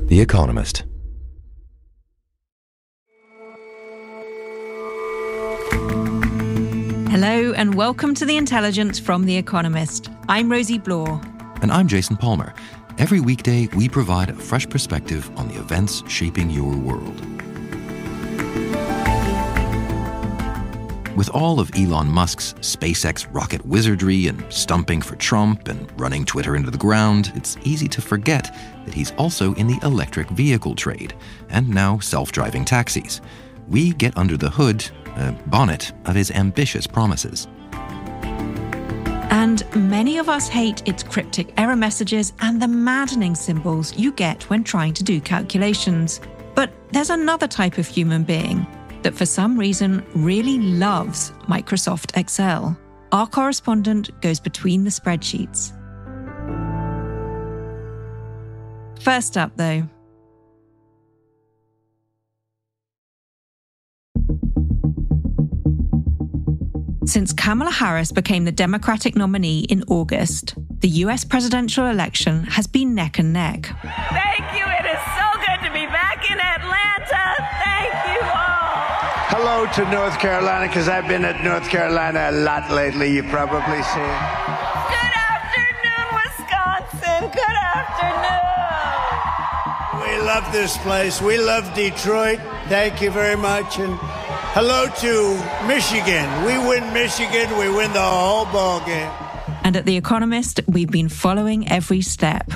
The Economist. Hello and welcome to The Intelligence from The Economist. I'm Rosie Blore. And I'm Jason Palmer. Every weekday, we provide a fresh perspective on the events shaping your world. With all of Elon Musk's SpaceX rocket wizardry and stumping for Trump and running Twitter into the ground, it's easy to forget that he's also in the electric vehicle trade and now self-driving taxis. We get under the hood, bonnet, of his ambitious promises. And many of us hate its cryptic error messages and the maddening symbols you get when trying to do calculations. But there's another type of human being that for some reason really loves Microsoft Excel. Our correspondent goes between the spreadsheets. First up, though. Since Kamala Harris became the Democratic nominee in August, the US presidential election has been neck and neck. Thank you. It is so good to be back in Atlanta. Thank you all. Hello to North Carolina, because I've been at North Carolina a lot lately. You've probably seen. Good afternoon, Wisconsin. Good afternoon. We love this place. We love Detroit. Thank you very much. And hello to Michigan. We win Michigan, we win the whole ball game. And at The Economist, we've been following every step.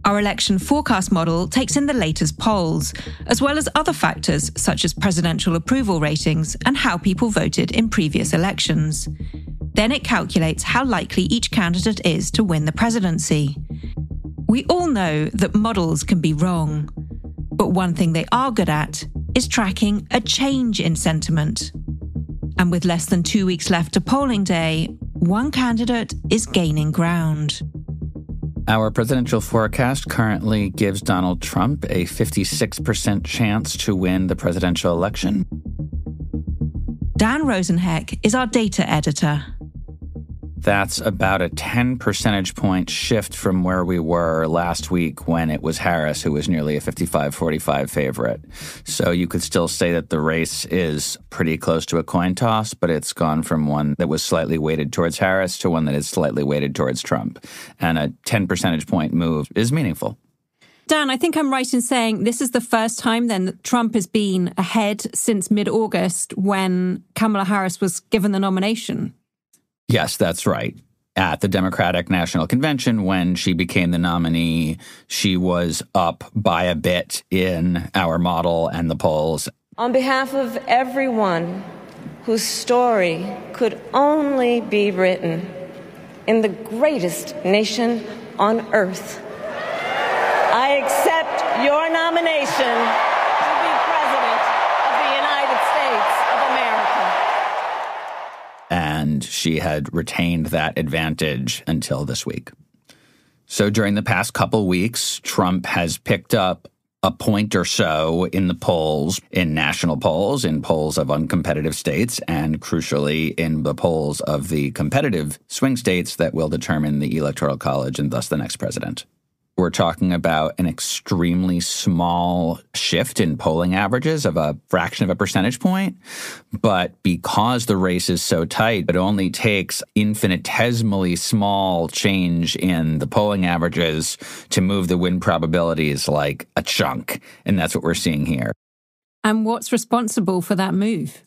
Our election forecast model takes in the latest polls, as well as other factors such as presidential approval ratings and how people voted in previous elections. Then it calculates how likely each candidate is to win the presidency. We all know that models can be wrong, but one thing they are good at is tracking a change in sentiment. And with less than 2 weeks left to polling day, one candidate is gaining ground. Our presidential forecast currently gives Donald Trump a 56% chance to win the presidential election. Dan Rosenheck is our data editor. That's about a 10 percentage point shift from where we were last week when it was Harris who was nearly a 55-45 favorite. So you could still say that the race is pretty close to a coin toss, but it's gone from one that was slightly weighted towards Harris to one that is slightly weighted towards Trump. And a 10 percentage point move is meaningful. Dan, I think I'm right in saying this is the first time then that Trump has been ahead since mid-August when Kamala Harris was given the nomination. Yes, that's right. At the Democratic National Convention, when she became the nominee, she was up by a bit in our model and the polls. On behalf of everyone whose story could only be written in the greatest nation on earth, I accept your nomination to be President of the United States of America. And she had retained that advantage until this week. So during the past couple weeks, Trump has picked up a point or so in the polls, in national polls, in polls of uncompetitive states, and crucially in the polls of the competitive swing states that will determine the Electoral College and thus the next president. We're talking about an extremely small shift in polling averages of a fraction of a percentage point. But because the race is so tight, it only takes infinitesimally small change in the polling averages to move the win probabilities like a chunk. And that's what we're seeing here. And what's responsible for that move?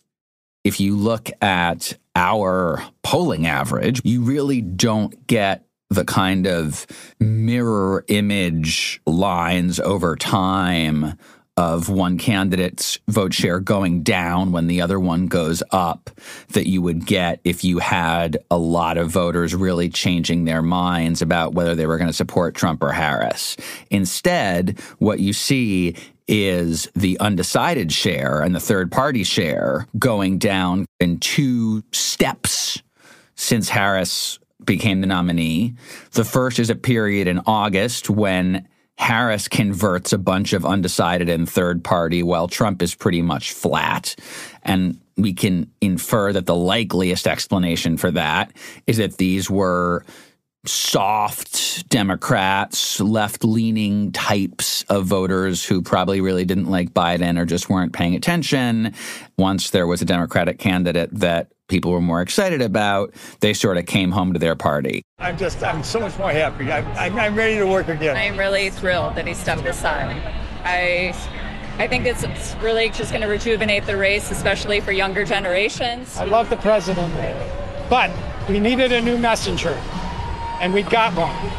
If you look at our polling average, you really don't get the kind of mirror image lines over time of one candidate's vote share going down when the other one goes up that you would get if you had a lot of voters really changing their minds about whether they were going to support Trump or Harris. Instead, what you see is the undecided share and the third-party share going down in 2 steps since Harris became the nominee. The first is a period in August when Harris converts a bunch of undecided and third party while Trump is pretty much flat. And we can infer that the likeliest explanation for that is that these were soft Democrats, left-leaning types of voters who probably really didn't like Biden or just weren't paying attention. Once there was a Democratic candidate that people were more excited about, they sort of came home to their party. I'm so much more happy. I'm ready to work again. I'm really thrilled that he stepped aside. I think it's really just going to rejuvenate the race, especially for younger generations. I love the president, but we needed a new messenger, and we got one.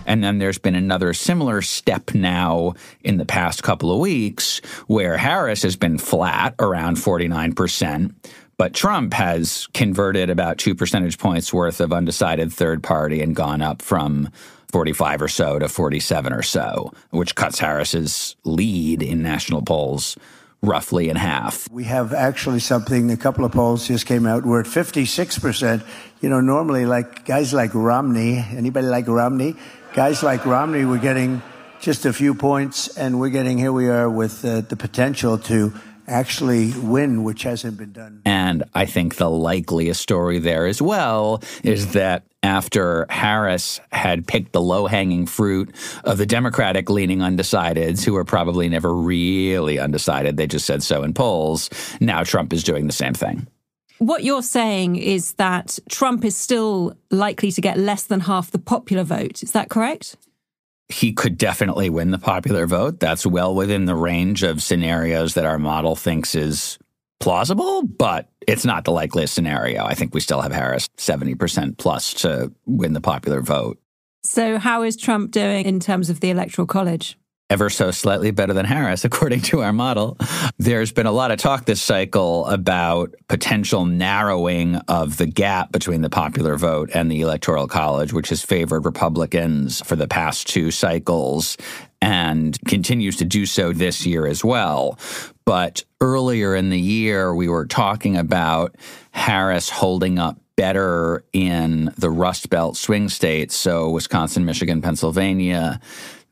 And then there's been another similar step now in the past couple of weeks where Harris has been flat around 49%, but Trump has converted about 2 percentage points worth of undecided third party and gone up from 45 or so to 47 or so, which cuts Harris's lead in national polls roughly in half. We have actually something, a couple of polls just came out, we're at 56%. You know, normally like guys like Romney, anybody like Romney? Guys like Romney were getting just a few points, and we're getting, here we are with the potential to actually win, which hasn't been done. And I think the likeliest story there as well is that after Harris had picked the low-hanging fruit of the Democratic-leaning undecideds, who were probably never really undecided, they just said so in polls, now Trump is doing the same thing. What you're saying is that Trump is still likely to get less than half the popular vote. Is that correct? He could definitely win the popular vote. That's well within the range of scenarios that our model thinks is plausible, but it's not the likeliest scenario. I think we still have Harris 70% plus to win the popular vote. So how is Trump doing in terms of the Electoral College? Ever so slightly better than Harris, according to our model. There's been a lot of talk this cycle about potential narrowing of the gap between the popular vote and the Electoral College, which has favored Republicans for the past 2 cycles and continues to do so this year as well. But earlier in the year, we were talking about Harris holding up better in the Rust Belt swing states, so Wisconsin, Michigan, Pennsylvania,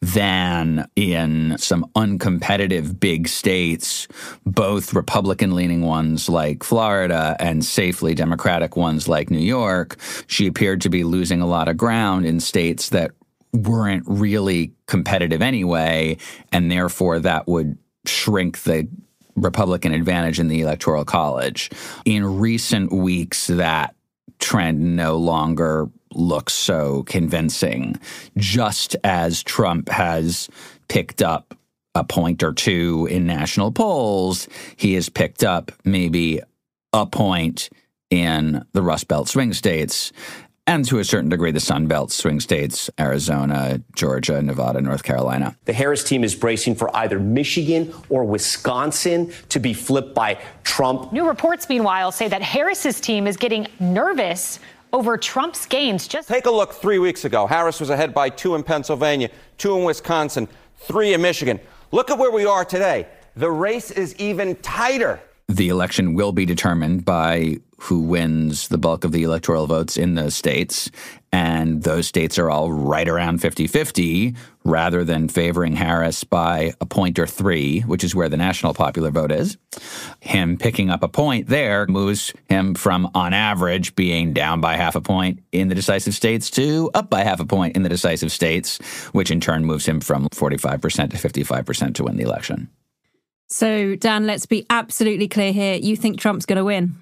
than in some uncompetitive big states, both Republican-leaning ones like Florida and safely Democratic ones like New York. She appeared to be losing a lot of ground in states that weren't really competitive anyway, and therefore that would shrink the Republican advantage in the Electoral College. In recent weeks, that trend no longer looks so convincing. Just as Trump has picked up a point or two in national polls, he has picked up maybe a point in the Rust Belt swing states, and to a certain degree, the Sun Belt swing states, Arizona, Georgia, Nevada, North Carolina. The Harris team is bracing for either Michigan or Wisconsin to be flipped by Trump. New reports, meanwhile, say that Harris's team is getting nervous over Trump's gains. Just take a look 3 weeks ago. Harris was ahead by 2 in Pennsylvania, 2 in Wisconsin, 3 in Michigan. Look at where we are today. The race is even tighter. The election will be determined by who wins the bulk of the electoral votes in those states, and those states are all right around 50-50, rather than favoring Harris by a point or 3, which is where the national popular vote is. Him picking up a point there moves him from, on average, being down by half a point in the decisive states to up by half a point in the decisive states, which in turn moves him from 45% to 55% to win the election. So, Dan, let's be absolutely clear here. You think Trump's going to win?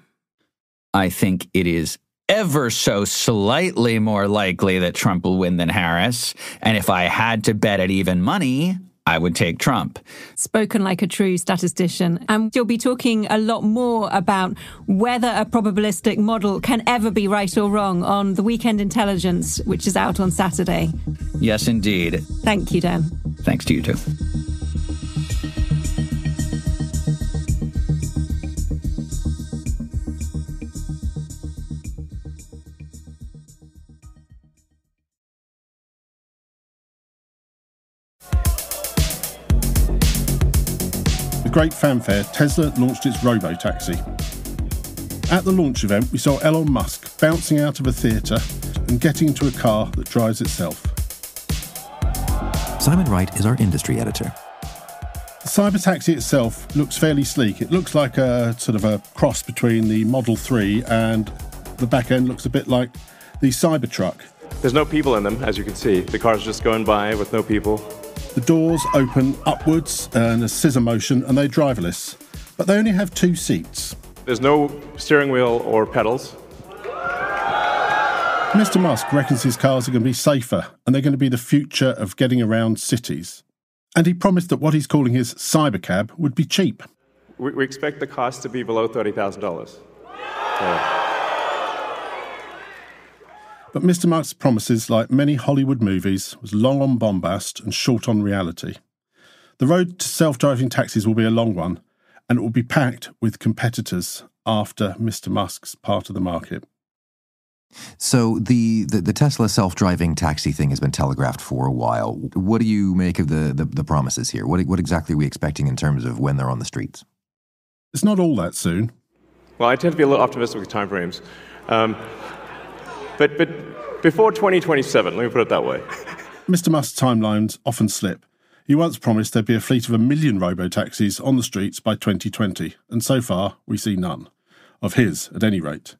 I think it is ever so slightly more likely that Trump will win than Harris. And if I had to bet at even money, I would take Trump. Spoken like a true statistician. And you'll be talking a lot more about whether a probabilistic model can ever be right or wrong on The Weekend Intelligence, which is out on Saturday. Yes, indeed. Thank you, Dan. Thanks to you, too. With great fanfare, Tesla launched its robo-taxi. At the launch event, we saw Elon Musk bouncing out of a theatre and getting into a car that drives itself. Simon Wright is our industry editor. The Cybertaxi itself looks fairly sleek. It looks like a sort of a cross between the Model 3 and the back end looks a bit like the Cybertruck. There's no people in them, as you can see. The car's just going by with no people. The doors open upwards in a scissor motion and they're driverless, but they only have 2 seats. There's no steering wheel or pedals. Mr. Musk reckons his cars are going to be safer and they're going to be the future of getting around cities. And he promised that what he's calling his cybercab would be cheap. We expect the cost to be below $30,000. Yeah. But Mr. Musk's promises, like many Hollywood movies, was long on bombast and short on reality. The road to self-driving taxis will be a long one, and it will be packed with competitors after Mr. Musk's part of the market. So the Tesla self-driving taxi thing has been telegraphed for a while. What do you make of the promises here? What exactly are we expecting in terms of when they're on the streets? It's not all that soon. Well, I tend to be a little optimistic with timeframes. But before 2027, let me put it that way. Mr. Musk's timelines often slip. He once promised there'd be a fleet of 1 million robo-taxis on the streets by 2020, and so far we see none. Of his, at any rate.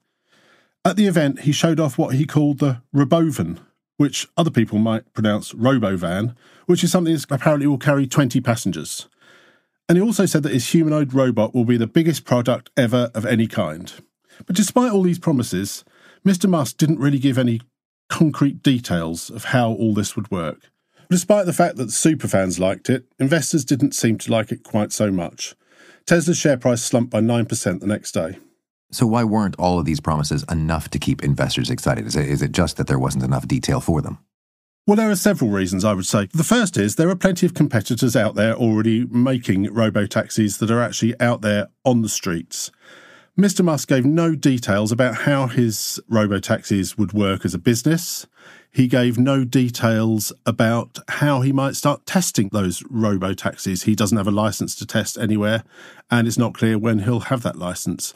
At the event, he showed off what he called the Robovan, which other people might pronounce Robovan, which is something that apparently will carry 20 passengers. And he also said that his humanoid robot will be the biggest product ever of any kind. But despite all these promises, Mr. Musk didn't really give any concrete details of how all this would work. Despite the fact that superfans liked it, investors didn't seem to like it quite so much. Tesla's share price slumped by 9% the next day. So why weren't all of these promises enough to keep investors excited? Is it just that there wasn't enough detail for them? Well, there are several reasons, I would say. The first is there are plenty of competitors out there already making robo-taxis that are actually out there on the streets. Mr. Musk gave no details about how his robo-taxis would work as a business. He gave no details about how he might start testing those robo-taxis. He doesn't have a license to test anywhere, and it's not clear when he'll have that license.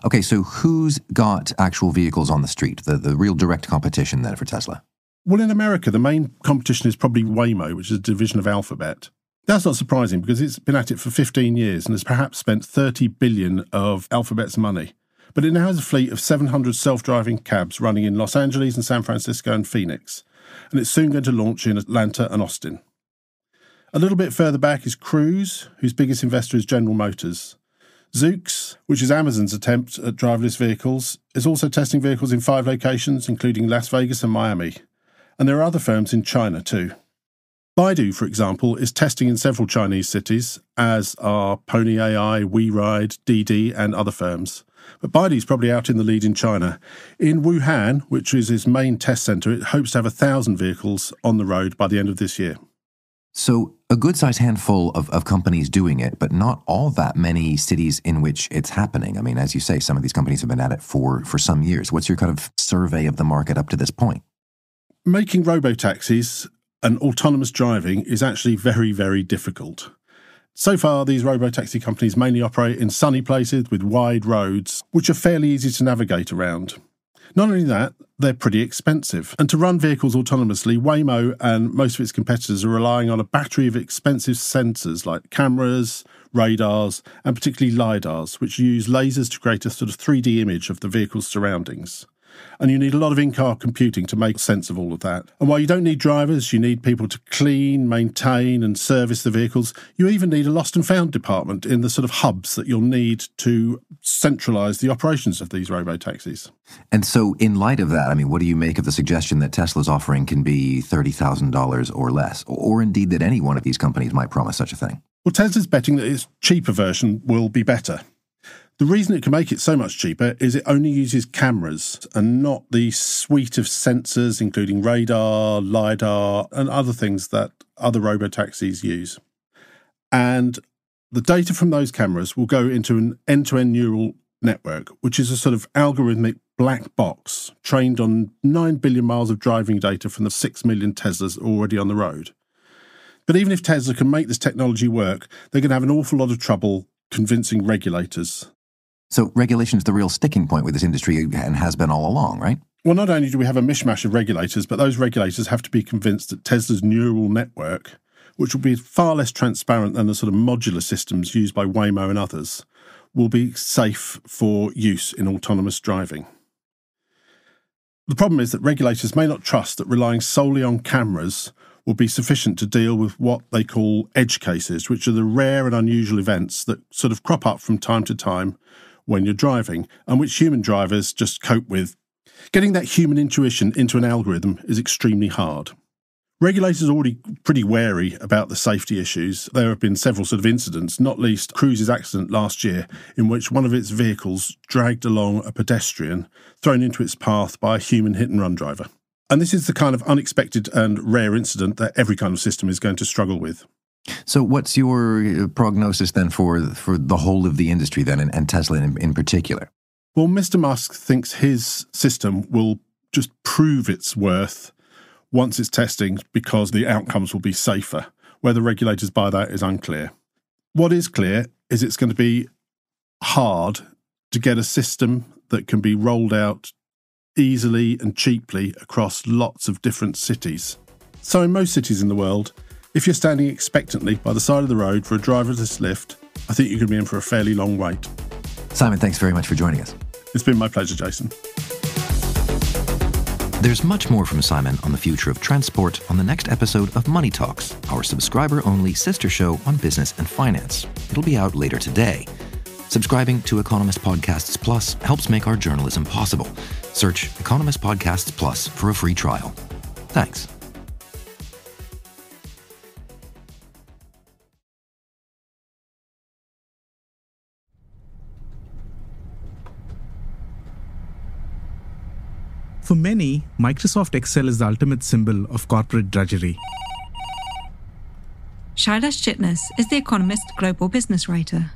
Okay, so who's got actual vehicles on the street, the real direct competition then for Tesla? Well, in America, the main competition is probably Waymo, which is a division of Alphabet. That's not surprising because it's been at it for 15 years and has perhaps spent $30 billion of Alphabet's money. But it now has a fleet of 700 self-driving cabs running in Los Angeles and San Francisco and Phoenix. And it's soon going to launch in Atlanta and Austin. A little bit further back is Cruise, whose biggest investor is General Motors. Zoox, which is Amazon's attempt at driverless vehicles, is also testing vehicles in 5 locations, including Las Vegas and Miami. And there are other firms in China too. Baidu, for example, is testing in several Chinese cities, as are Pony AI, WeRide, Didi and other firms. But Baidu's probably out in the lead in China. In Wuhan, which is its main test centre, it hopes to have 1,000 vehicles on the road by the end of this year. So a good-sized handful of companies doing it, but not all that many cities in which it's happening. I mean, as you say, some of these companies have been at it for some years. What's your kind of survey of the market up to this point? Making robo-taxis and autonomous driving is actually very, very difficult. So far, these robo-taxi companies mainly operate in sunny places with wide roads, which are fairly easy to navigate around. Not only that, they're pretty expensive. And to run vehicles autonomously, Waymo and most of its competitors are relying on a battery of expensive sensors like cameras, radars, and particularly LiDARs, which use lasers to create a sort of 3D image of the vehicle's surroundings. And you need a lot of in-car computing to make sense of all of that. And while you don't need drivers, you need people to clean, maintain and service the vehicles. You even need a lost and found department in the sort of hubs that you'll need to centralise the operations of these robo-taxis. And so in light of that, I mean, what do you make of the suggestion that Tesla's offering can be $30,000 or less, or indeed that any one of these companies might promise such a thing? Well, Tesla's betting that its cheaper version will be better. The reason it can make it so much cheaper is it only uses cameras and not the suite of sensors, including radar, LiDAR, and other things that other robotaxis use. And the data from those cameras will go into an end-to-end neural network, which is a sort of algorithmic black box trained on 9 billion miles of driving data from the 6 million Teslas already on the road. But even if Tesla can make this technology work, they're going to have an awful lot of trouble convincing regulators. So regulation is the real sticking point with this industry and has been all along, right? Well, not only do we have a mishmash of regulators, but those regulators have to be convinced that Tesla's neural network, which will be far less transparent than the sort of modular systems used by Waymo and others, will be safe for use in autonomous driving. The problem is that regulators may not trust that relying solely on cameras will be sufficient to deal with what they call edge cases, which are the rare and unusual events that sort of crop up from time to time when you're driving, and which human drivers just cope with. Getting that human intuition into an algorithm is extremely hard. Regulators are already pretty wary about the safety issues. There have been several sort of incidents, not least Cruise's accident last year, in which one of its vehicles dragged along a pedestrian thrown into its path by a human hit-and-run driver. And this is the kind of unexpected and rare incident that every kind of system is going to struggle with. So what's your prognosis then for the whole of the industry then, and Tesla in particular? Well, Mr. Musk thinks his system will just prove its worth once it's testing, because the outcomes will be safer. Whether regulators buy that is unclear. What is clear is it's going to be hard to get a system that can be rolled out easily and cheaply across lots of different cities. So in most cities in the world, if you're standing expectantly by the side of the road for a driverless lift, I think you could be in for a fairly long wait. Simon, thanks very much for joining us. It's been my pleasure, Jason. There's much more from Simon on the future of transport on the next episode of Money Talks, our subscriber-only sister show on business and finance. It'll be out later today. Subscribing to Economist Podcasts Plus helps make our journalism possible. Search Economist Podcasts Plus for a free trial. Thanks. For many, Microsoft Excel is the ultimate symbol of corporate drudgery. Shailesh Chitnis is The Economist global business writer.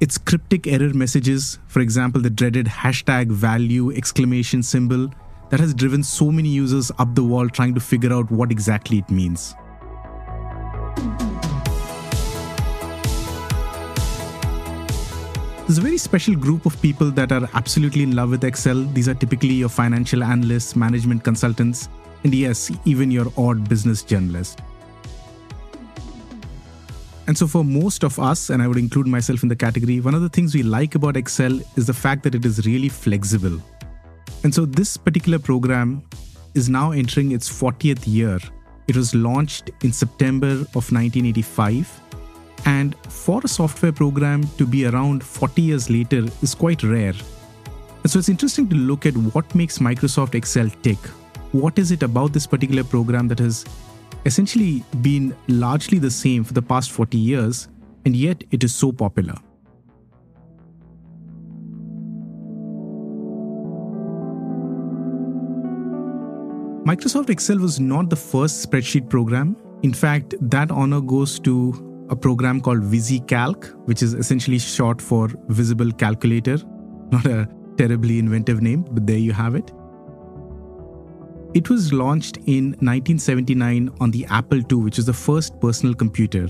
Its cryptic error messages, for example, the dreaded #value exclamation symbol, that has driven so many users up the wall trying to figure out what exactly it means. There's a very special group of people that are absolutely in love with Excel. These are typically your financial analysts, management consultants, and yes, even your odd business journalist. And so for most of us, and I would include myself in the category, one of the things we like about Excel is the fact that it is really flexible. And so this particular program is now entering its 40th year. It was launched in September of 1985. And for a software program to be around 40 years later is quite rare. And so it's interesting to look at what makes Microsoft Excel tick. What is it about this particular program that has essentially been largely the same for the past 40 years, and yet it is so popular? Microsoft Excel was not the first spreadsheet program. In fact, that honor goes to a program called VisiCalc, which is essentially short for Visible Calculator. Not a terribly inventive name, but there you have it. It was launched in 1979 on the Apple II, which is the first personal computer.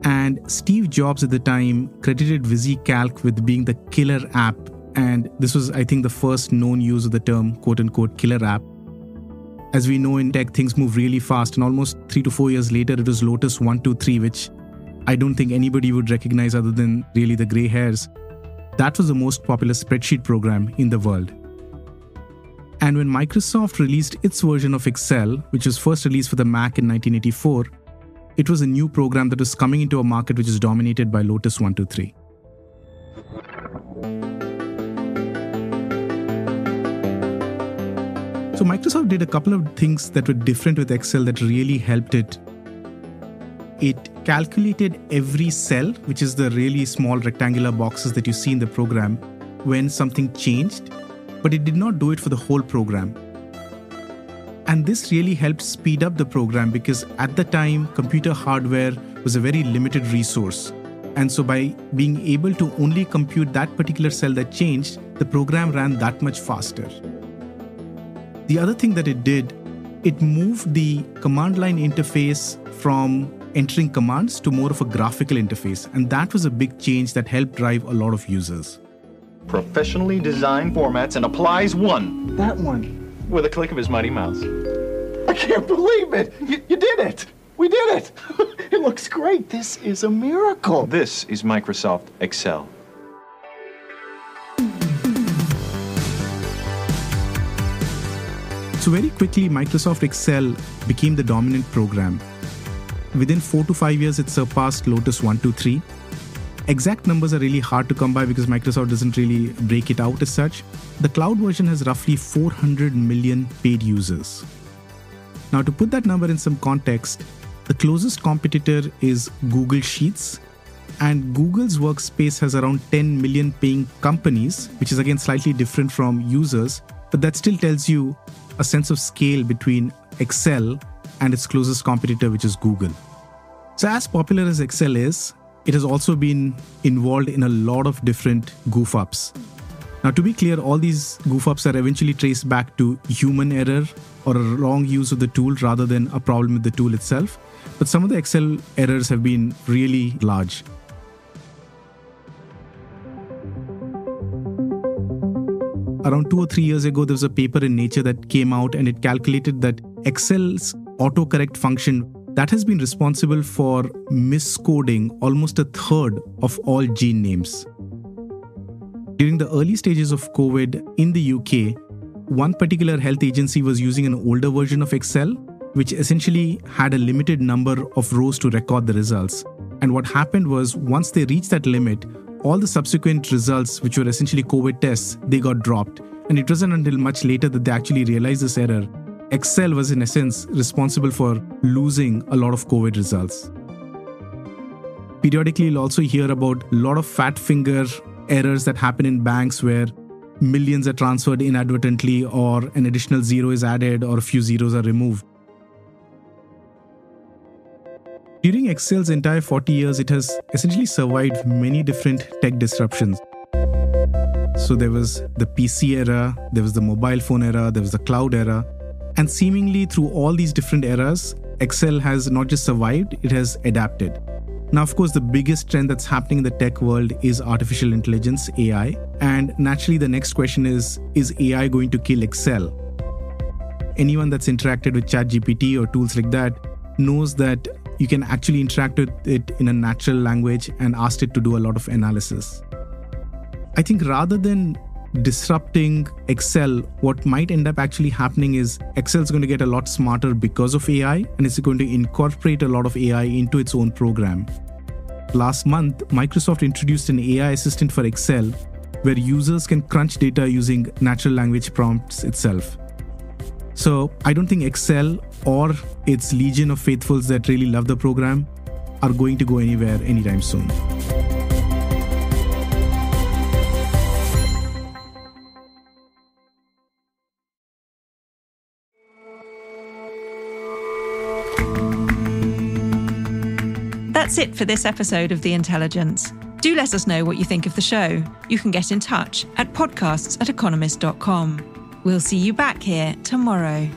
And Steve Jobs at the time credited VisiCalc with being the killer app. And this was, I think, the first known use of the term quote-unquote killer app. As we know in tech, things move really fast. And almost 3 to 4 years later, it was Lotus 123, which I don't think anybody would recognize other than really the grey hairs. That was the most popular spreadsheet program in the world. And when Microsoft released its version of Excel, which was first released for the Mac in 1984, it was a new program that was coming into a market which is dominated by Lotus 123. So Microsoft did a couple of things that were different with Excel that really helped it. It calculated every cell, which is the really small rectangular boxes that you see in the program, when something changed, but it did not do it for the whole program. And this really helped speed up the program because at the time, computer hardware was a very limited resource. And so by being able to only compute that particular cell that changed, the program ran that much faster. The other thing that it did, it moved the command line interface from entering commands to more of a graphical interface. And that was a big change that helped drive a lot of users. Professionally designed formats and applies one. That one. With a click of his mighty mouse. I can't believe it! You did it! We did it! It looks great. This is a miracle. This is Microsoft Excel. So very quickly, Microsoft Excel became the dominant program. Within 4 to 5 years, it surpassed Lotus 1-3. Exact numbers are really hard to come by because Microsoft doesn't really break it out as such. The cloud version has roughly 400 million paid users. Now, to put that number in some context, the closest competitor is Google Sheets, and Google's Workspace has around 10 million paying companies, which is again slightly different from users, but that still tells you a sense of scale between Excel and its closest competitor, which is Google. So as popular as Excel is, it has also been involved in a lot of different goof-ups. Now, to be clear, all these goof-ups are eventually traced back to human error or a wrong use of the tool rather than a problem with the tool itself. But some of the Excel errors have been really large. Around 2 or 3 years ago, there was a paper in Nature that came out and it calculated that Excel's autocorrect function that has been responsible for miscoding almost a third of all gene names. During the early stages of COVID in the UK, one particular health agency was using an older version of Excel, which essentially had a limited number of rows to record the results. And what happened was, once they reached that limit, all the subsequent results, which were essentially COVID tests, they got dropped. And it wasn't until much later that they actually realized this error. Excel was in essence responsible for losing a lot of COVID results. Periodically, you'll also hear about a lot of fat finger errors that happen in banks where millions are transferred inadvertently or an additional zero is added or a few zeros are removed. During Excel's entire 40 years, it has essentially survived many different tech disruptions. So there was the PC era, there was the mobile phone era, there was the cloud era. And seemingly through all these different eras, Excel has not just survived, it has adapted. Now, of course, the biggest trend that's happening in the tech world is artificial intelligence, AI. And naturally, the next question is AI going to kill Excel? Anyone that's interacted with ChatGPT or tools like that knows that you can actually interact with it in a natural language and ask it to do a lot of analysis. I think rather than disrupting Excel, what might end up actually happening is Excel is going to get a lot smarter because of AI, and it's going to incorporate a lot of AI into its own program. Last month, Microsoft introduced an AI assistant for Excel where users can crunch data using natural language prompts itself. So I don't think Excel or its legion of faithfuls that really love the program are going to go anywhere anytime soon. That's it for this episode of The Intelligence. Do let us know what you think of the show. You can get in touch at podcasts@economist.com. We'll see you back here tomorrow.